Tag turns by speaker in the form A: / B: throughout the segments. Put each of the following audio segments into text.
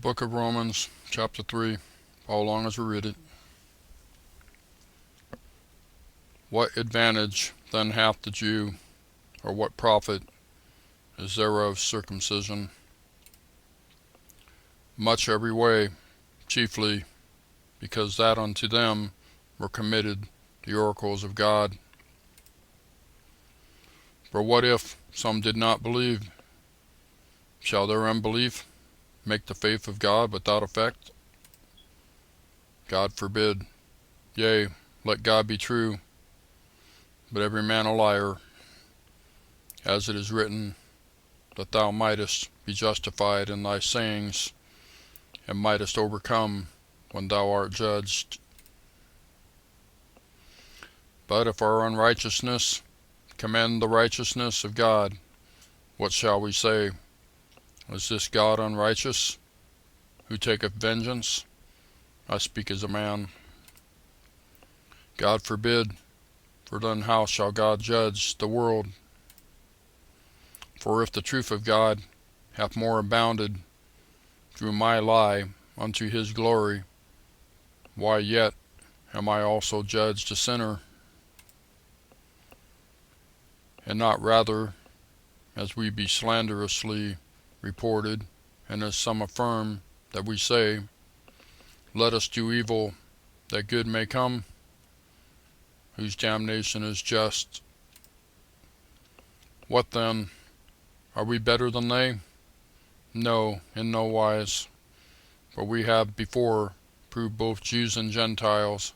A: Book of Romans, chapter 3, all along as we read it. What advantage then hath the Jew, or what profit is there of circumcision? Much every way, chiefly because that unto them were committed the oracles of God. For what if some did not believe? Shall their unbelief make the faith of God without effect? God forbid. Yea, let God be true, but every man a liar, as it is written, that thou mightest be justified in thy sayings, and mightest overcome when thou art judged. But if our unrighteousness commend the righteousness of God, what shall we say? Is this God unrighteous, who taketh vengeance? I speak as a man. God forbid, for then how shall God judge the world? For if the truth of God hath more abounded through my lie unto his glory, why yet am I also judged a sinner? And not rather, as we be slanderously reported, and as some affirm that we say, let us do evil that good may come, whose damnation is just. What then? Are we better than they? No, in no wise. For we have before proved both Jews and Gentiles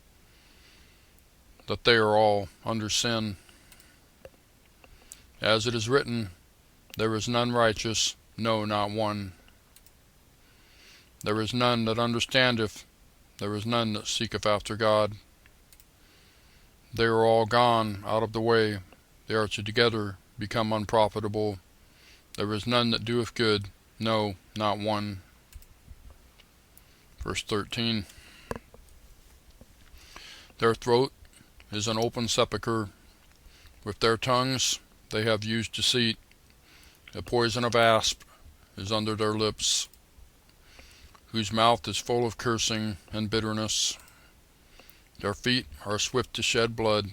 A: that they are all under sin. As it is written, there is none righteous, no, not one. There is none that understandeth, there is none that seeketh after God. They are all gone out of the way, they are together become unprofitable. There is none that doeth good, no, not one. Verse 13. Their throat is an open sepulchre. With their tongues they have used deceit. The poison of asp is under their lips, whose mouth is full of cursing and bitterness. Their feet are swift to shed blood.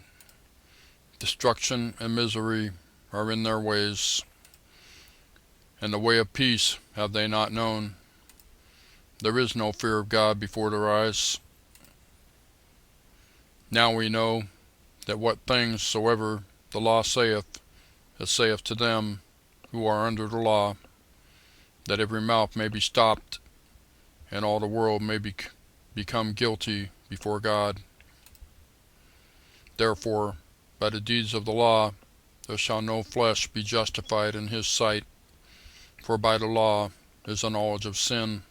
A: Destruction and misery are in their ways, and the way of peace have they not known. There is no fear of God before their eyes. Now we know that what things soever the law saith, it saith to them who are under the law, that every mouth may be stopped, and all the world may become guilty before God. Therefore, by the deeds of the law, there shall no flesh be justified in his sight, for by the law is the knowledge of sin.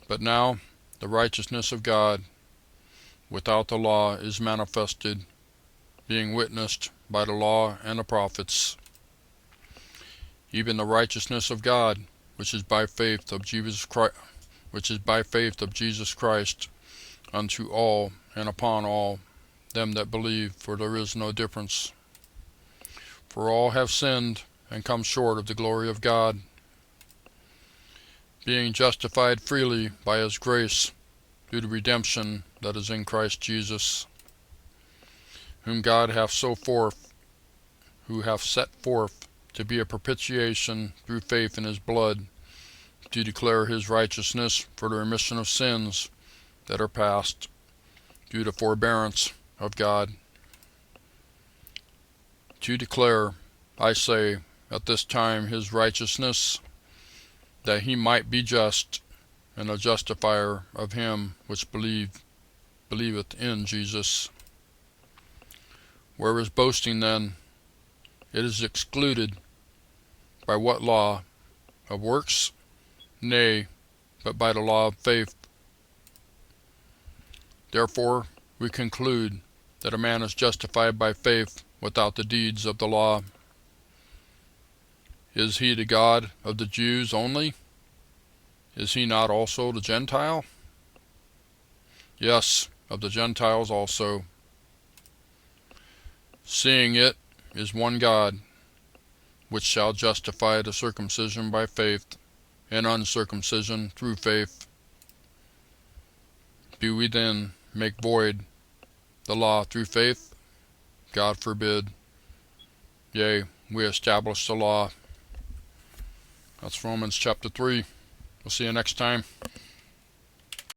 A: But now the righteousness of God without the law is manifested, being witnessed by the law and the prophets, even the righteousness of God, which is by faith of Jesus Christ, unto all and upon all them that believe, for there is no difference. For all have sinned and come short of the glory of God, being justified freely by his grace through the redemption that is in Christ Jesus, whom God hath set forth to be a propitiation through faith in his blood, to declare his righteousness for the remission of sins that are past, through the forbearance of God. To declare, I say, at this time his righteousness, that he might be just, and a justifier of him which believeth in Jesus. Where is boasting then? It is excluded. By what law? Of works? Nay, but by the law of faith. Therefore we conclude that a man is justified by faith without the deeds of the law. Is he the God of the Jews only? Is he not also the Gentile? Yes, of the Gentiles also. Seeing it is one God, which shall justify the circumcision by faith, and uncircumcision through faith, do we then make void the law through faith? God forbid. Yea, we establish the law. That's Romans chapter 3. We'll see you next time.